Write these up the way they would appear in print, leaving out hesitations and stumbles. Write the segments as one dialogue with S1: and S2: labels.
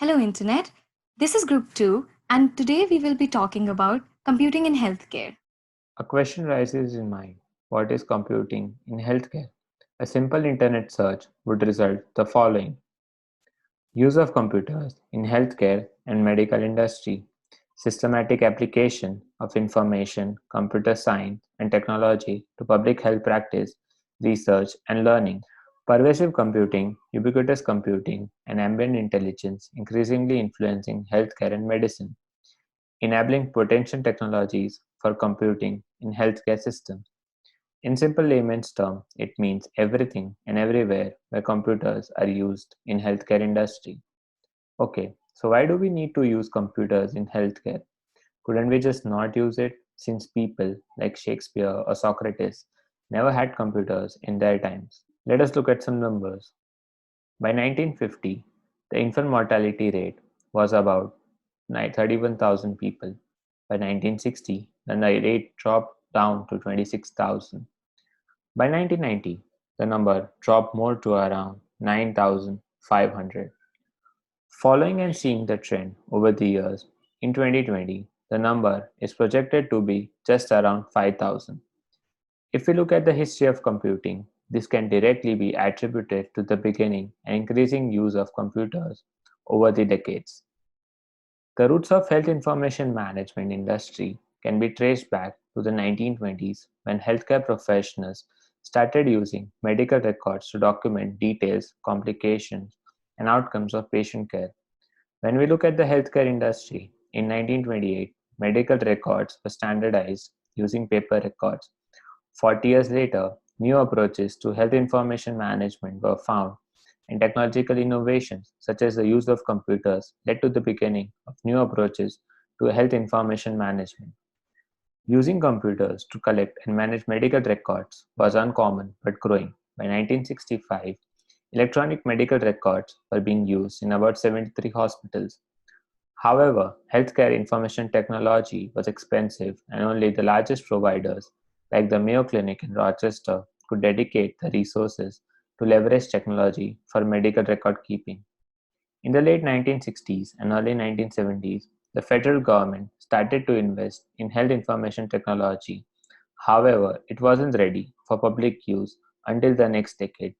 S1: Hello, Internet. This is Group 2, and today we will be talking about computing in healthcare.
S2: A question rises in mind: what is computing in healthcare? A simple internet search would result the following: use of computers in healthcare and medical industry, systematic application of information, computer science, and technology to public health practice, research, and learning. Pervasive computing, ubiquitous computing, and ambient intelligence increasingly influencing healthcare and medicine, enabling potential technologies for computing in healthcare systems. In simple layman's term, it means everything and everywhere where computers are used in healthcare industry. Okay, so why do we need to use computers in healthcare? Couldn't we just not use it since people like Shakespeare or Socrates never had computers in their times? Let us look at some numbers. By 1950, the infant mortality rate was about 31,000 people. By 1960, the rate dropped down to 26,000. By 1990, the number dropped more to around 9,500. Following and seeing the trend over the years, in 2020, the number is projected to be just around 5,000. If we look at the history of computing, this can directly be attributed to the beginning and increasing use of computers over the decades. The roots of health information management industry can be traced back to the 1920s when healthcare professionals started using medical records to document details, complications, and outcomes of patient care. When we look at the healthcare industry, in 1928, medical records were standardized using paper records. 40 years later, new approaches to health information management were found, and technological innovations, such as the use of computers, led to the beginning of new approaches to health information management. Using computers to collect and manage medical records was uncommon but growing. By 1965, electronic medical records were being used in about 73 hospitals. However, healthcare information technology was expensive, and only the largest providers, like the Mayo Clinic in Rochester, could dedicate the resources to leverage technology for medical record keeping. In the late 1960s and early 1970s, the federal government started to invest in health information technology. However, it wasn't ready for public use until the next decade.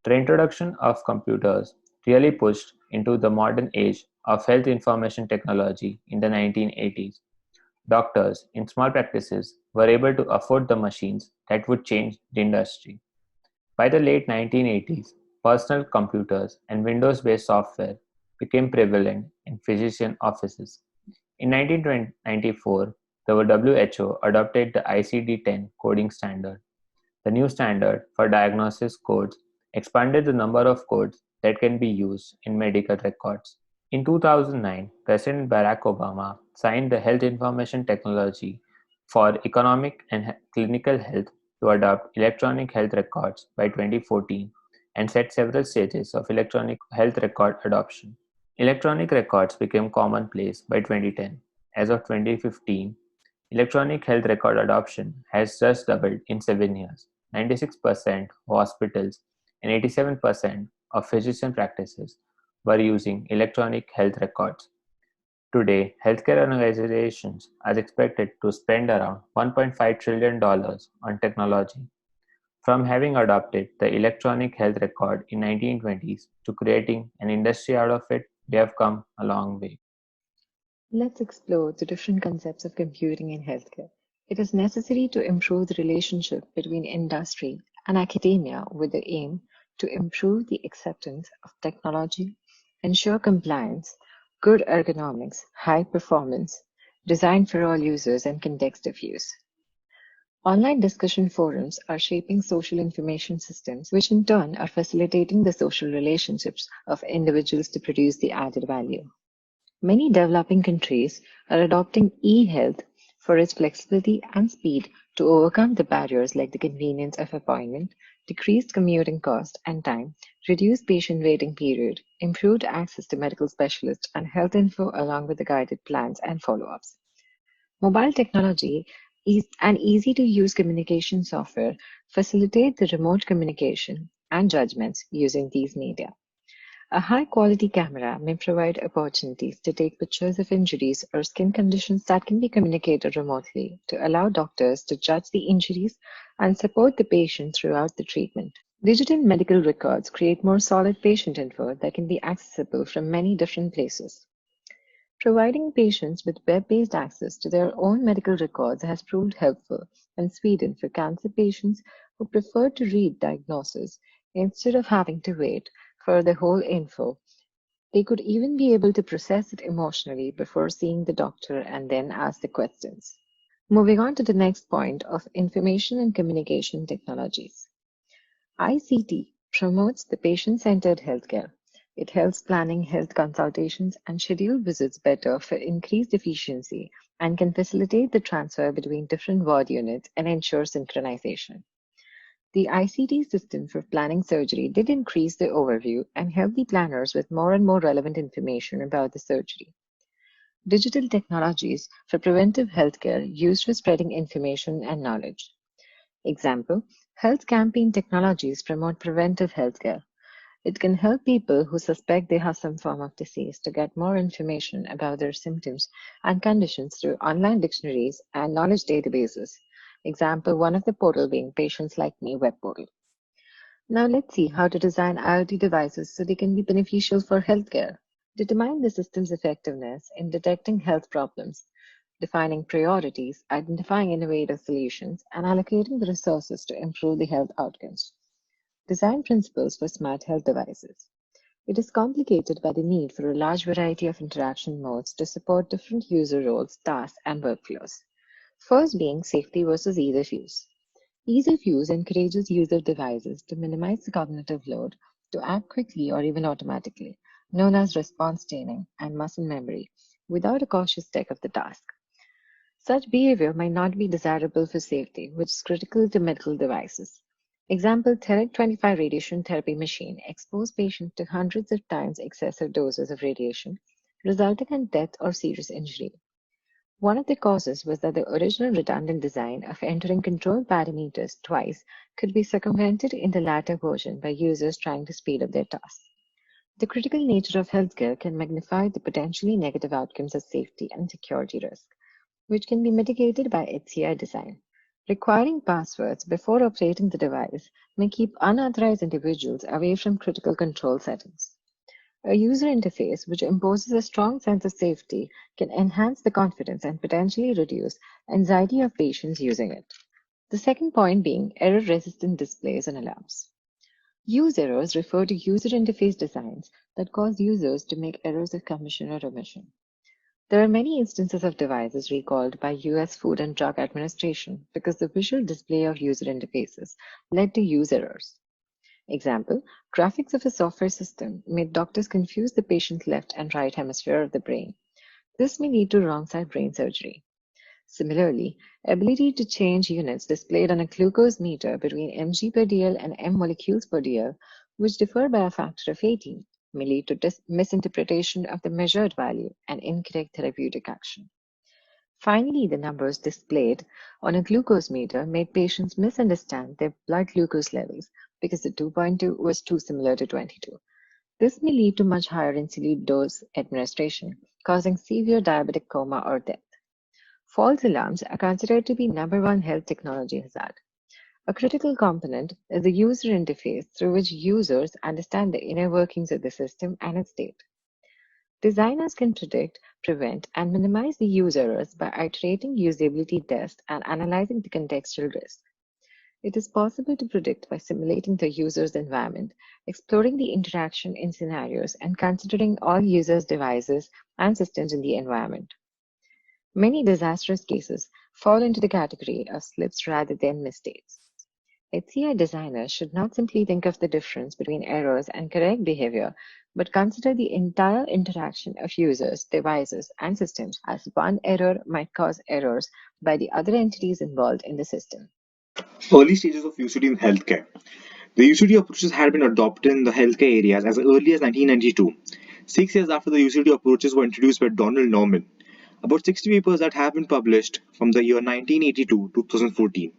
S2: The introduction of computers really pushed into the modern age of health information technology in the 1980s. Doctors in small practices were able to afford the machines that would change the industry. By the late 1980s, personal computers and Windows based software became prevalent in physician offices. In 1994, the WHO adopted the ICD 10 coding standard. The new standard for diagnosis codes expanded the number of codes that can be used in medical records. In 2009, President Barack Obama signed the Health Information Technology for Economic and Clinical Health to adopt electronic health records by 2014 and set several stages of electronic health record adoption. Electronic records became commonplace by 2010. As of 2015, electronic health record adoption has just doubled in 7 years. 96% of hospitals and 87% of physician practices were using electronic health records. Today, healthcare organizations are expected to spend around $1.5 trillion dollars on technology. From having adopted the electronic health record in 1920s to creating an industry out of it, they have come a long way.
S3: Let's explore the different concepts of computing in healthcare. It is necessary to improve the relationship between industry and academia with the aim to improve the acceptance of technology, ensure compliance, good ergonomics, high performance, design for all users, and context of use. Online discussion forums are shaping social information systems, which in turn are facilitating the social relationships of individuals to produce the added value. Many developing countries are adopting e-health for its flexibility and speed to overcome the barriers like the convenience of appointment, decreased commuting cost and time, reduced patient waiting period, improved access to medical specialists, and health info along with the guided plans and follow-ups. Mobile technology and easy-to-use communication software facilitate the remote communication and judgments using these media. A high-quality camera may provide opportunities to take pictures of injuries or skin conditions that can be communicated remotely to allow doctors to judge the injuries and support the patient throughout the treatment. Digital medical records create more solid patient info that can be accessible from many different places. Providing patients with web-based access to their own medical records has proved helpful in Sweden for cancer patients who prefer to read diagnosis instead of having to wait for the whole info. They could even be able to process it emotionally before seeing the doctor and then ask the questions. Moving on to the next point of information and communication technologies. ICT promotes the patient-centered healthcare. It helps planning health consultations and schedule visits better for increased efficiency and can facilitate the transfer between different ward units and ensure synchronization. The ICT system for planning surgery did increase the overview and help the planners with more and more relevant information about the surgery. Digital technologies for preventive healthcare used for spreading information and knowledge. Example, health campaign technologies promote preventive healthcare. It can help people who suspect they have some form of disease to get more information about their symptoms and conditions through online dictionaries and knowledge databases. Example, one of the portal being Patients Like Me web portal. Now let's see how to design IoT devices so they can be beneficial for healthcare. Determine the system's effectiveness in detecting health problems, defining priorities, identifying innovative solutions, and allocating the resources to improve the health outcomes. Design principles for smart health devices. It is complicated by the need for a large variety of interaction modes to support different user roles, tasks, and workflows. First being safety versus ease of use. Ease of use encourages user devices to minimize the cognitive load, to act quickly or even automatically, known as response chaining and muscle memory, without a cautious check of the task. Such behavior might not be desirable for safety, which is critical to medical devices. Example, Therec 25 radiation therapy machine exposed patients to hundreds of times excessive doses of radiation, resulting in death or serious injury. One of the causes was that the original redundant design of entering control parameters twice could be circumvented in the latter version by users trying to speed up their tasks. The critical nature of healthcare can magnify the potentially negative outcomes of safety and security risk, which can be mitigated by HCI design. Requiring passwords before operating the device may keep unauthorized individuals away from critical control settings. A user interface which imposes a strong sense of safety can enhance the confidence and potentially reduce anxiety of patients using it. The second point being error-resistant displays and alarms. Use errors refer to user interface designs that cause users to make errors of commission or omission. There are many instances of devices recalled by US Food and Drug Administration because the visual display of user interfaces led to use errors. Example, graphics of a software system made doctors confuse the patient's left and right hemisphere of the brain. This may lead to wrong side brain surgery. Similarly, ability to change units displayed on a glucose meter between mg per dl and m molecules per dl, which differ by a factor of 18, may lead to misinterpretation of the measured value and incorrect therapeutic action. Finally, the numbers displayed on a glucose meter made patients misunderstand their blood glucose levels because the 2.2 was too similar to 22. This may lead to much higher insulin dose administration, causing severe diabetic coma or death. False alarms are considered to be number one health technology hazard. A critical component is the user interface through which users understand the inner workings of the system and its state. Designers can predict, prevent, and minimize the use errors by iterating usability tests and analyzing the contextual risk. It is possible to predict by simulating the user's environment, exploring the interaction in scenarios, and considering all users' devices and systems in the environment. Many disastrous cases fall into the category of slips rather than mistakes. HCI designers should not simply think of the difference between errors and correct behavior, but consider the entire interaction of users, devices, and systems, as one error might cause errors by the other entities involved in the system.
S4: Early stages of UCD in healthcare. The UCD approaches had been adopted in the healthcare areas as early as 1992, 6 years after the UCD approaches were introduced by Donald Norman. About 60 papers that have been published from the year 1982 to 2014.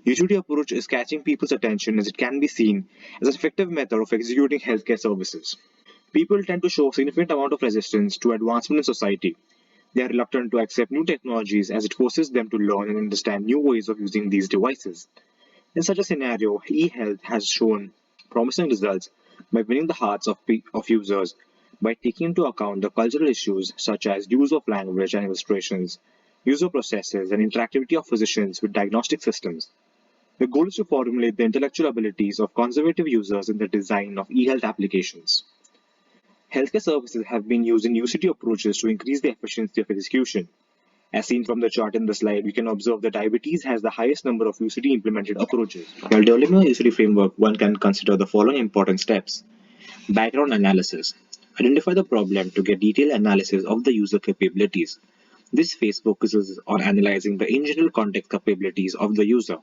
S4: UCD approach is catching people's attention as it can be seen as an effective method of executing healthcare services. People tend to show a significant amount of resistance to advancement in society. They are reluctant to accept new technologies as it forces them to learn and understand new ways of using these devices. In such a scenario, e-health has shown promising results by winning the hearts of users by taking into account the cultural issues such as use of language and illustrations, user processes, and interactivity of physicians with diagnostic systems. The goal is to formulate the intellectual abilities of conservative users in the design of e-health applications. Healthcare services have been using UCT approaches to increase the efficiency of execution. As seen from the chart in the slide, we can observe that diabetes has the highest number of UCT implemented approaches. While developing a UCT framework, one can consider the following important steps. Background analysis. Identify the problem to get detailed analysis of the user capabilities. This phase focuses on analyzing the in-general context capabilities of the user.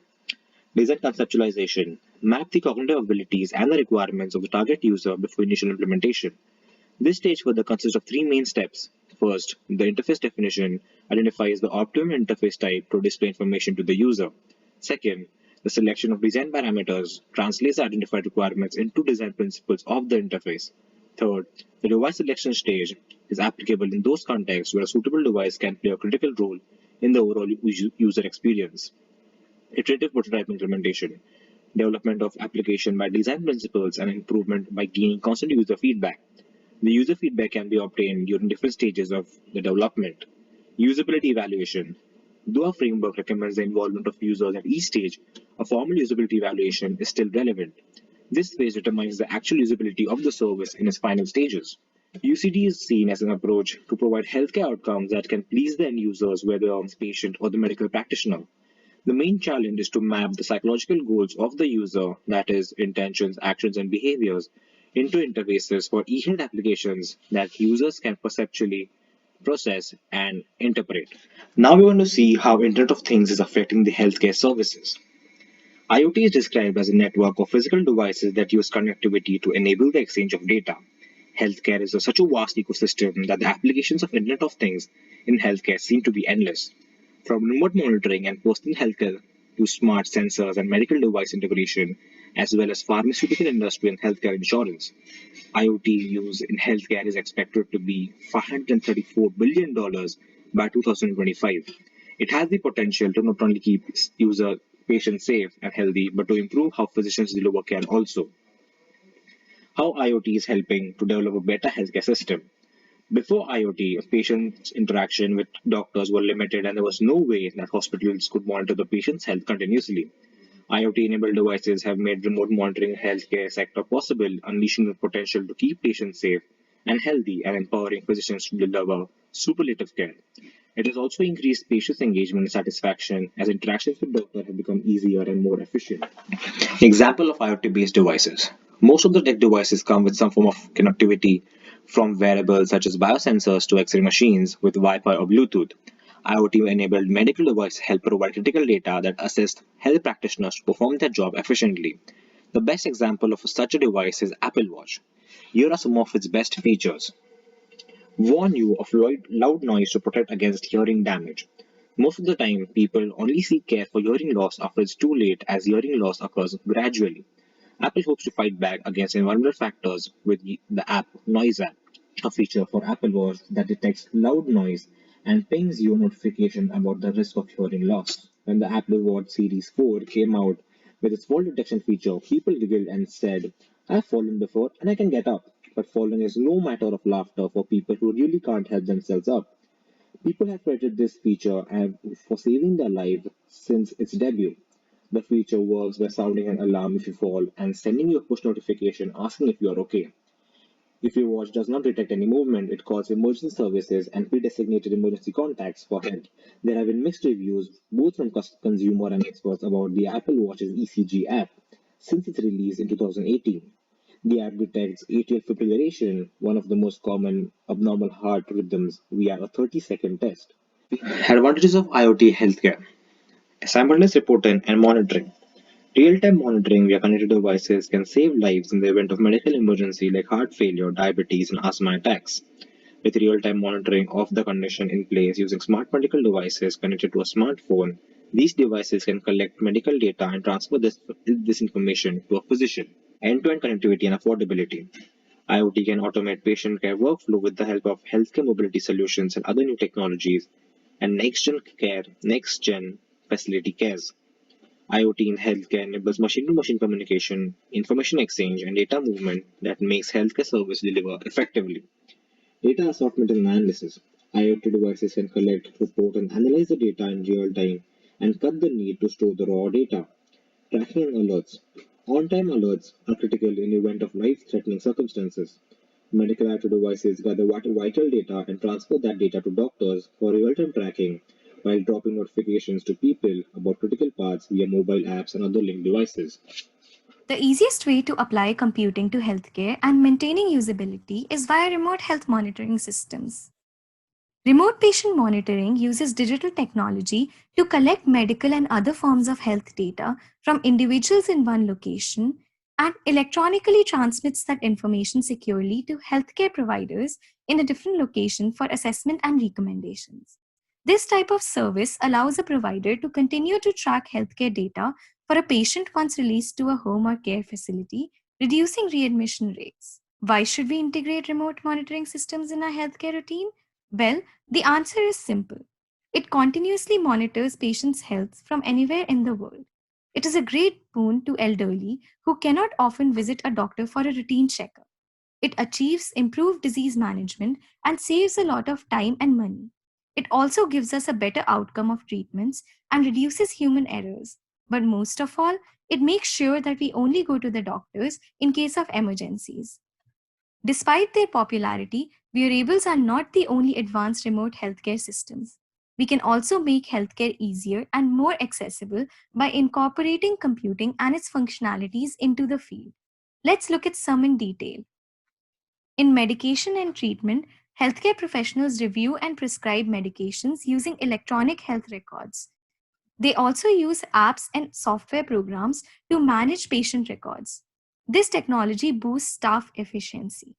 S4: Design conceptualization. Map the cognitive abilities and the requirements of the target user before initial implementation. This stage further consists of three main steps. First, the interface definition identifies the optimum interface type to display information to the user. Second, the selection of design parameters translates the identified requirements into design principles of the interface. Third, the device selection stage is applicable in those contexts where a suitable device can play a critical role in the overall user experience. Iterative prototype implementation, development of application by design principles and improvement by gaining constant user feedback. The user feedback can be obtained during different stages of the development. Usability evaluation. Though a framework recommends the involvement of users at each stage, a formal usability evaluation is still relevant. This phase determines the actual usability of the service in its final stages. UCD is seen as an approach to provide healthcare outcomes that can please the end users, whether it's patient or the medical practitioner. The main challenge is to map the psychological goals of the user, that is, intentions, actions, and behaviors, into interfaces for e-health applications that users can perceptually process and interpret. Now we want to see how Internet of Things is affecting the healthcare services. IoT is described as a network of physical devices that use connectivity to enable the exchange of data. Healthcare is such a vast ecosystem that the applications of Internet of Things in healthcare seem to be endless. From remote monitoring and personal healthcare to smart sensors and medical device integration, as well as pharmaceutical industry and healthcare insurance. IoT use in healthcare is expected to be $534 billion by 2025. It has the potential to not only keep patients safe and healthy, but to improve how physicians deliver care also. How IoT is helping to develop a better healthcare system. Before IoT, patients' interaction with doctors were limited and there was no way that hospitals could monitor the patient's health continuously. IoT-enabled devices have made remote monitoring in the healthcare sector possible, unleashing the potential to keep patients safe and healthy and empowering physicians to deliver superlative care. It has also increased patient engagement and satisfaction as interactions with doctors have become easier and more efficient. Example of IoT-based devices. Most of the tech devices come with some form of connectivity, from wearables such as biosensors to X-ray machines with Wi-Fi or Bluetooth. IoT-enabled medical devices help provide critical data that assist health practitioners to perform their job efficiently. The best example of such a device is Apple Watch. Here are some of its best features. Warn you of loud noise to protect against hearing damage. Most of the time, people only seek care for hearing loss after it's too late, as hearing loss occurs gradually. Apple hopes to fight back against environmental factors with the app Noise App, a feature for Apple Watch that detects loud noise and pings you a notification about the risk of hearing loss. When the Apple Watch Series 4 came out with its fall detection feature, people giggled and said, I've fallen before and I can get up. But falling is no matter of laughter for people who really can't help themselves up. People have credited this feature for saving their life since its debut. The feature works by sounding an alarm if you fall and sending you a push notification asking if you are okay. If your watch does not detect any movement, it calls emergency services and pre-designated emergency contacts for help. There have been mixed reviews, both from consumer and experts, about the Apple Watch's ECG app since its release in 2018. The app detects atrial fibrillation, one of the most common abnormal heart rhythms, via a 30-second test. Advantages of IoT healthcare. Simultaneous reporting and monitoring. Real-time monitoring via connected devices can save lives in the event of medical emergency like heart failure, diabetes, and asthma attacks. With real-time monitoring of the condition in place using smart medical devices connected to a smartphone, these devices can collect medical data and transfer this information to a physician. End-to-end connectivity and affordability. IoT can automate patient care workflow with the help of healthcare mobility solutions and other new technologies, and next gen facility cares. IoT in healthcare enables machine-to-machine communication, information exchange, and data movement that makes healthcare service deliver effectively. Data assortment and analysis. IoT devices can collect, report, and analyze the data in real time and cut the need to store the raw data. Tracking and alerts. On-time alerts are critical in the event of life-threatening circumstances. Medical IoT devices gather vital data and transfer that data to doctors for real-time tracking, while dropping notifications to people about critical parts via mobile apps and other linked devices.
S1: The easiest way to apply computing to healthcare and maintaining usability is via remote health monitoring systems. Remote patient monitoring uses digital technology to collect medical and other forms of health data from individuals in one location and electronically transmits that information securely to healthcare providers in a different location for assessment and recommendations. This type of service allows a provider to continue to track healthcare data for a patient once released to a home or care facility, reducing readmission rates. Why should we integrate remote monitoring systems in our healthcare routine? Well, the answer is simple. It continuously monitors patients' health from anywhere in the world. It is a great boon to elderly who cannot often visit a doctor for a routine checkup. It achieves improved disease management and saves a lot of time and money. It also gives us a better outcome of treatments and reduces human errors. But most of all, it makes sure that we only go to the doctors in case of emergencies. Despite their popularity, wearables are not the only advanced remote healthcare systems. We can also make healthcare easier and more accessible by incorporating computing and its functionalities into the field. Let's look at some in detail. In medication and treatment, healthcare professionals review and prescribe medications using electronic health records. They also use apps and software programs to manage patient records. This technology boosts staff efficiency.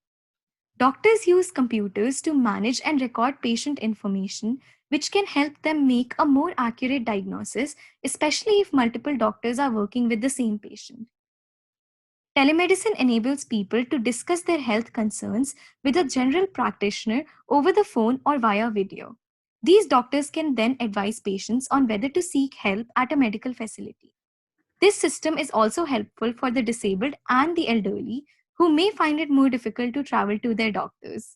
S1: Doctors use computers to manage and record patient information, which can help them make a more accurate diagnosis, especially if multiple doctors are working with the same patient. Telemedicine enables people to discuss their health concerns with a general practitioner over the phone or via video. These doctors can then advise patients on whether to seek help at a medical facility. This system is also helpful for the disabled and the elderly who may find it more difficult to travel to their doctors.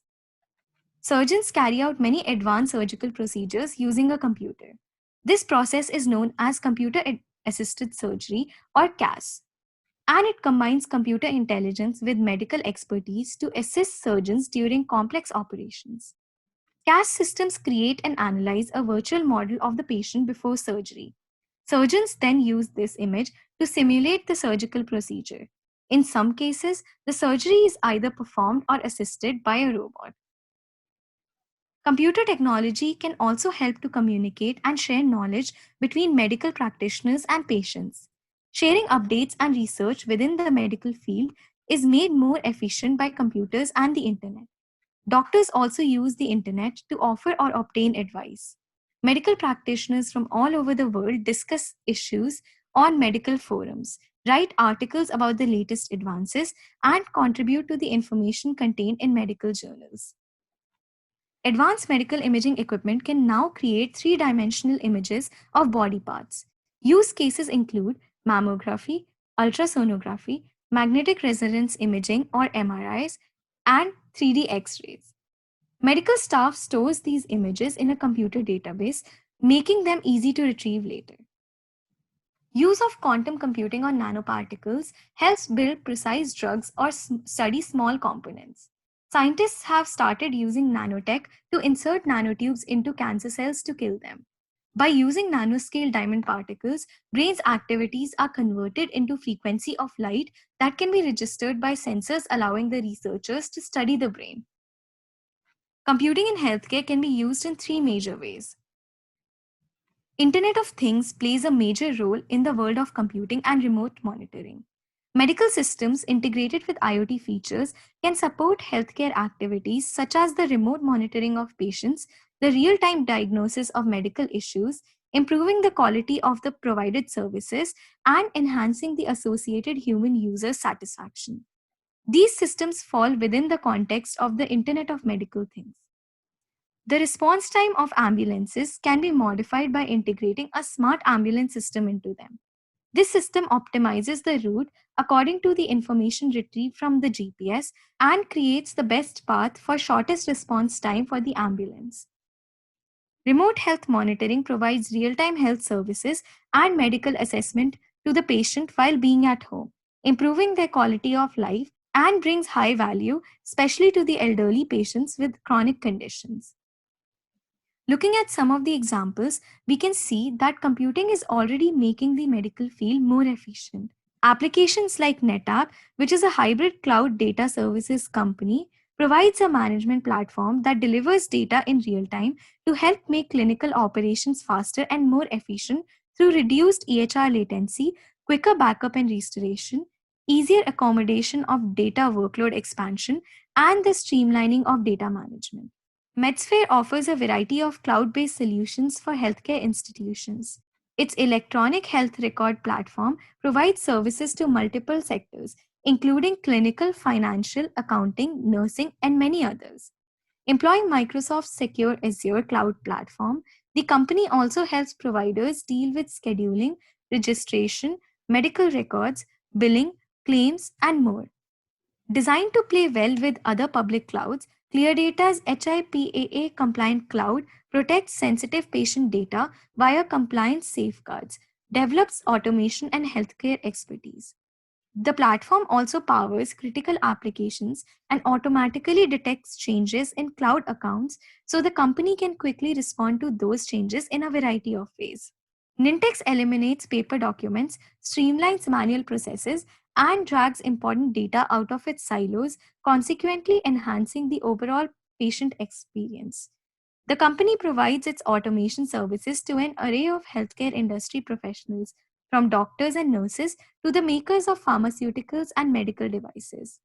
S1: Surgeons carry out many advanced surgical procedures using a computer. This process is known as computer assisted surgery or CAS, and it combines computer intelligence with medical expertise to assist surgeons during complex operations. CAS systems create and analyze a virtual model of the patient before surgery. Surgeons then use this image to simulate the surgical procedure. In some cases, the surgery is either performed or assisted by a robot. Computer technology can also help to communicate and share knowledge between medical practitioners and patients. Sharing updates and research within the medical field is made more efficient by computers and the internet. Doctors also use the internet to offer or obtain advice. Medical practitioners from all over the world discuss issues on medical forums, write articles about the latest advances, and contribute to the information contained in medical journals. Advanced medical imaging equipment can now create three-dimensional images of body parts. Use cases include mammography, ultrasonography, magnetic resonance imaging or MRIs, and 3D X-rays. Medical staff stores these images in a computer database, making them easy to retrieve later. Use of quantum computing on nanoparticles helps build precise drugs or study small components. Scientists have started using nanotech to insert nanotubes into cancer cells to kill them. By using nanoscale diamond particles, brain's activities are converted into frequency of light that can be registered by sensors, allowing the researchers to study the brain. Computing in healthcare can be used in three major ways. Internet of Things plays a major role in the world of computing and remote monitoring. Medical systems integrated with IoT features can support healthcare activities such as the remote monitoring of patients, the real-time diagnosis of medical issues, improving the quality of the provided services, and enhancing the associated human user satisfaction. These systems fall within the context of the Internet of Medical Things. The response time of ambulances can be modified by integrating a smart ambulance system into them. This system optimizes the route according to the information retrieved from the GPS and creates the best path for shortest response time for the ambulance. Remote health monitoring provides real-time health services and medical assessment to the patient while being at home, improving their quality of life and brings high value, especially to the elderly patients with chronic conditions. Looking at some of the examples, we can see that computing is already making the medical field more efficient. Applications like NetApp, which is a hybrid cloud data services company, provides a management platform that delivers data in real time to help make clinical operations faster and more efficient through reduced EHR latency, quicker backup and restoration, easier accommodation of data workload expansion, and the streamlining of data management. Medsphere offers a variety of cloud-based solutions for healthcare institutions. Its electronic health record platform provides services to multiple sectors, including clinical, financial, accounting, nursing, and many others. Employing Microsoft's secure Azure cloud platform, the company also helps providers deal with scheduling, registration, medical records, billing, claims, and more. Designed to play well with other public clouds, ClearData's HIPAA compliant cloud protects sensitive patient data via compliance safeguards, develops automation and healthcare expertise. The platform also powers critical applications and automatically detects changes in cloud accounts so the company can quickly respond to those changes in a variety of ways. Nintex eliminates paper documents, streamlines manual processes, and drags important data out of its silos, consequently enhancing the overall patient experience. The company provides its automation services to an array of healthcare industry professionals, from doctors and nurses to the makers of pharmaceuticals and medical devices.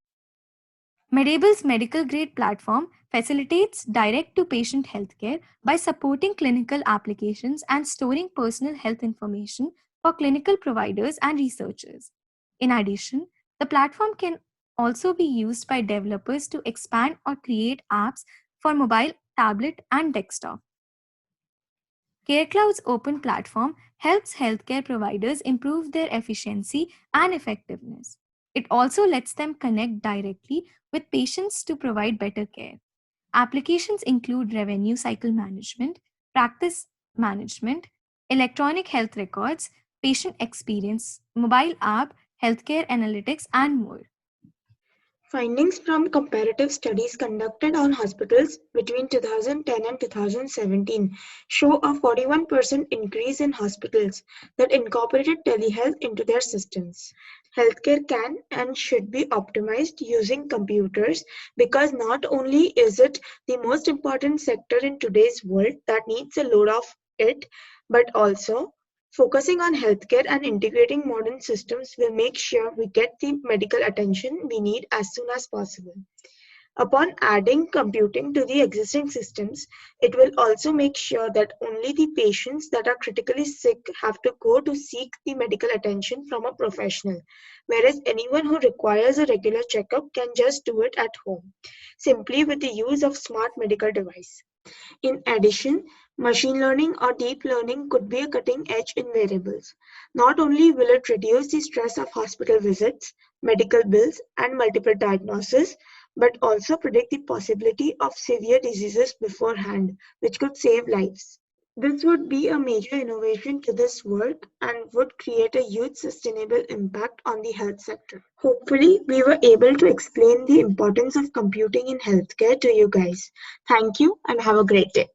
S1: Medable's medical grade platform facilitates direct to patient healthcare by supporting clinical applications and storing personal health information for clinical providers and researchers. In addition, the platform can also be used by developers to expand or create apps for mobile, tablet, and desktop. CareCloud's open platform helps healthcare providers improve their efficiency and effectiveness. It also lets them connect directly with patients to provide better care. Applications include revenue cycle management, practice management, electronic health records, patient experience, mobile app, healthcare analytics, and more.
S5: Findings from comparative studies conducted on hospitals between 2010 and 2017 show a 41% increase in hospitals that incorporated telehealth into their systems. Healthcare can and should be optimized using computers because not only is it the most important sector in today's world that needs a load of it, but also focusing on healthcare and integrating modern systems will make sure we get the medical attention we need as soon as possible. Upon adding computing to the existing systems, it will also make sure that only the patients that are critically sick have to go to seek the medical attention from a professional, whereas anyone who requires a regular checkup can just do it at home, simply with the use of smart medical device. In addition, machine learning or deep learning could be a cutting edge in variables. Not only will it reduce the stress of hospital visits, medical bills, and multiple diagnoses, but also predict the possibility of severe diseases beforehand, which could save lives. This would be a major innovation to this work and would create a huge sustainable impact on the health sector. Hopefully, we were able to explain the importance of computing in healthcare to you guys. Thank you and have a great day.